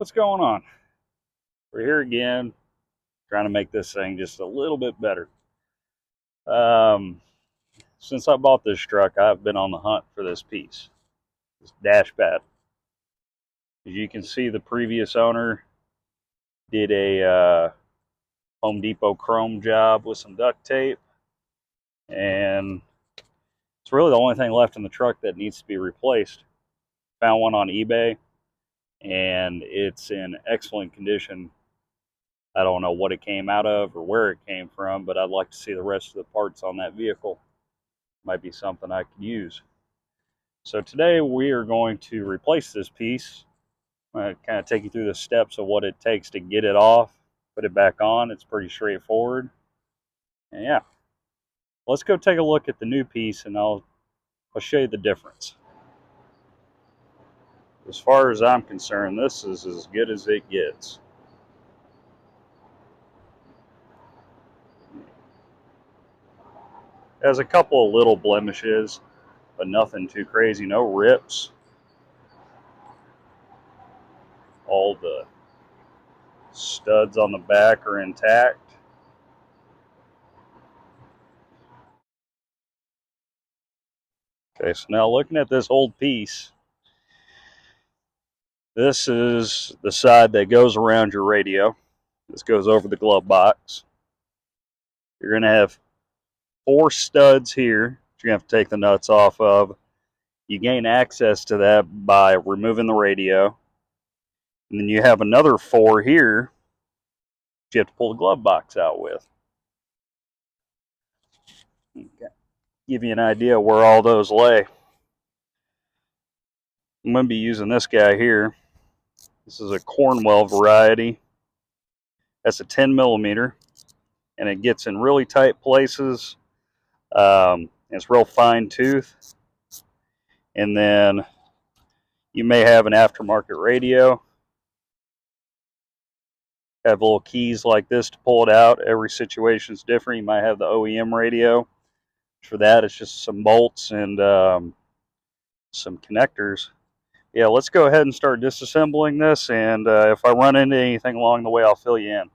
What's going on? We're here again, trying to make this thing just a little bit better. Since I bought this truck, I've been on the hunt for this piece, this dash pad. As you can see, the previous owner did a Home Depot chrome job with some duct tape, and it's really the only thing left in the truck that needs to be replaced. Found one on eBay, and it's in excellent condition. I don't know what it came out of or where it came from, but I'd like to see the rest of the parts on that vehicle. Might be something I could use. So today we are going to replace this piece. I'm going to kind of take you through the steps of what it takes to get it off, put it back on. It's pretty straightforward. And yeah, let's go take a look at the new piece and I'll show you the difference. As far as I'm concerned, this is as good as it gets. It has a couple of little blemishes, but nothing too crazy, no rips. All the studs on the back are intact. Okay, so now looking at this old piece, this is the side that goes around your radio. This goes over the glove box. You're going to have 4 studs here that you're going to have to take the nuts off of. You gain access to that by removing the radio. And then you have another 4 here that you have to pull the glove box out with. Okay. Give you an idea where all those lay. I'm going to be using this guy here. This is a Cornwell variety. That's a 10 millimeter, and it gets in really tight places. It's real fine tooth. And then you may have an aftermarket radio. Have little keys like this to pull it out. Every situation is different. You might have the OEM radio. For that, it's just some bolts and some connectors. Yeah, let's go ahead and start disassembling this, and if I run into anything along the way, I'll fill you in.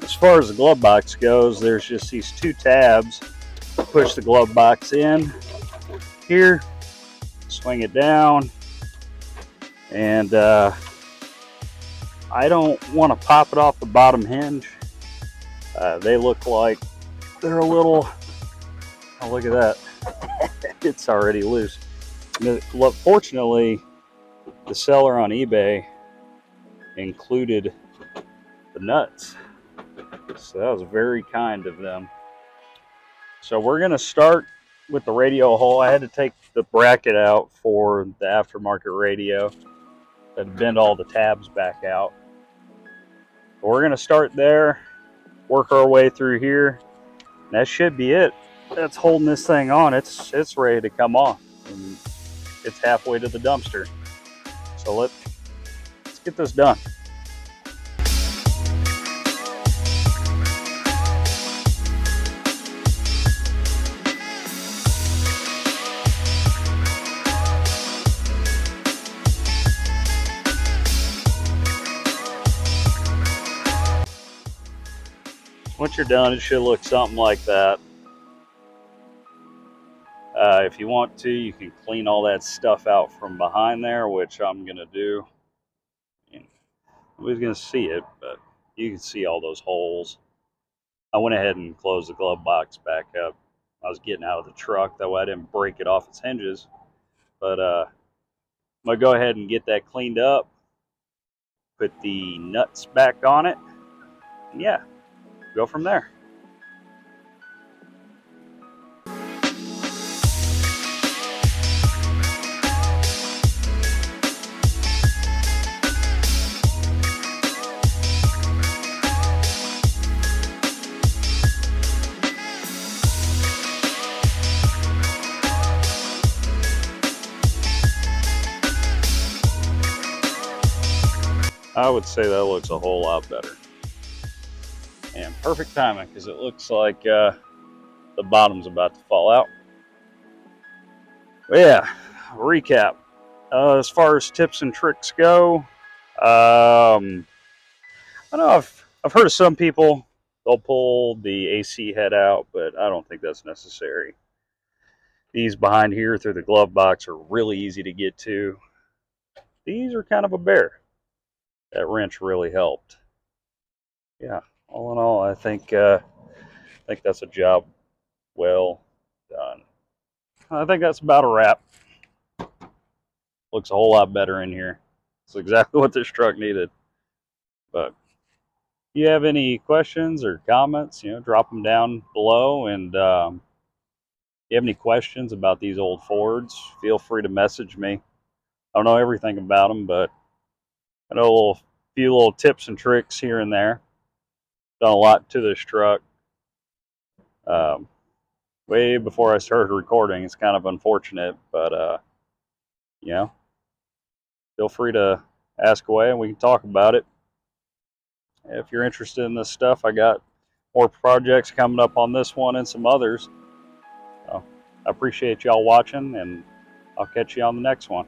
As far as the glove box goes, there's just these 2 tabs. Push the glove box in here, swing it down, and I don't want to pop it off the bottom hinge. They look like they're a little, oh, look at that. It's already loose. Fortunately, the seller on eBay included the nuts, so that was very kind of them. So we're going to start with the radio hole. I had to take the bracket out for the aftermarket radio and bend all the tabs back out. But we're going to start there, work our way through here. And that should be it. That's holding this thing on. It's ready to come off. And it's halfway to the dumpster. So let's get this done. Once you're done, it should look something like that. If you want to, you can clean all that stuff out from behind there, which I'm going to do. Nobody's going to see it, but you can see all those holes. I went ahead and closed the glove box back up. I was getting out of the truck, that way I didn't break it off its hinges. But I'm going to go ahead and get that cleaned up, put the nuts back on it, and yeah, go from there. I would say that looks a whole lot better. And perfect timing, because it looks like the bottom's about to fall out. But yeah, recap. As far as tips and tricks go, I know I've heard of some people, they'll pull the AC head out, but I don't think that's necessary. These behind here through the glove box are really easy to get to. These are kind of a bear. That wrench really helped. Yeah, all in all, I think that's a job well done. I think that's about a wrap. Looks a whole lot better in here. It's exactly what this truck needed. But if you have any questions or comments, drop them down below. And if you have any questions about these old Fords, feel free to message me. I don't know everything about them, but I know a few little tips and tricks here and there. Done a lot to this truck. Um, Way before I started recording. It's kind of unfortunate, but feel free to ask away and we can talk about it. If you're interested in this stuff, I got more projects coming up on this one and some others. So I appreciate y'all watching, and I'll catch you on the next one.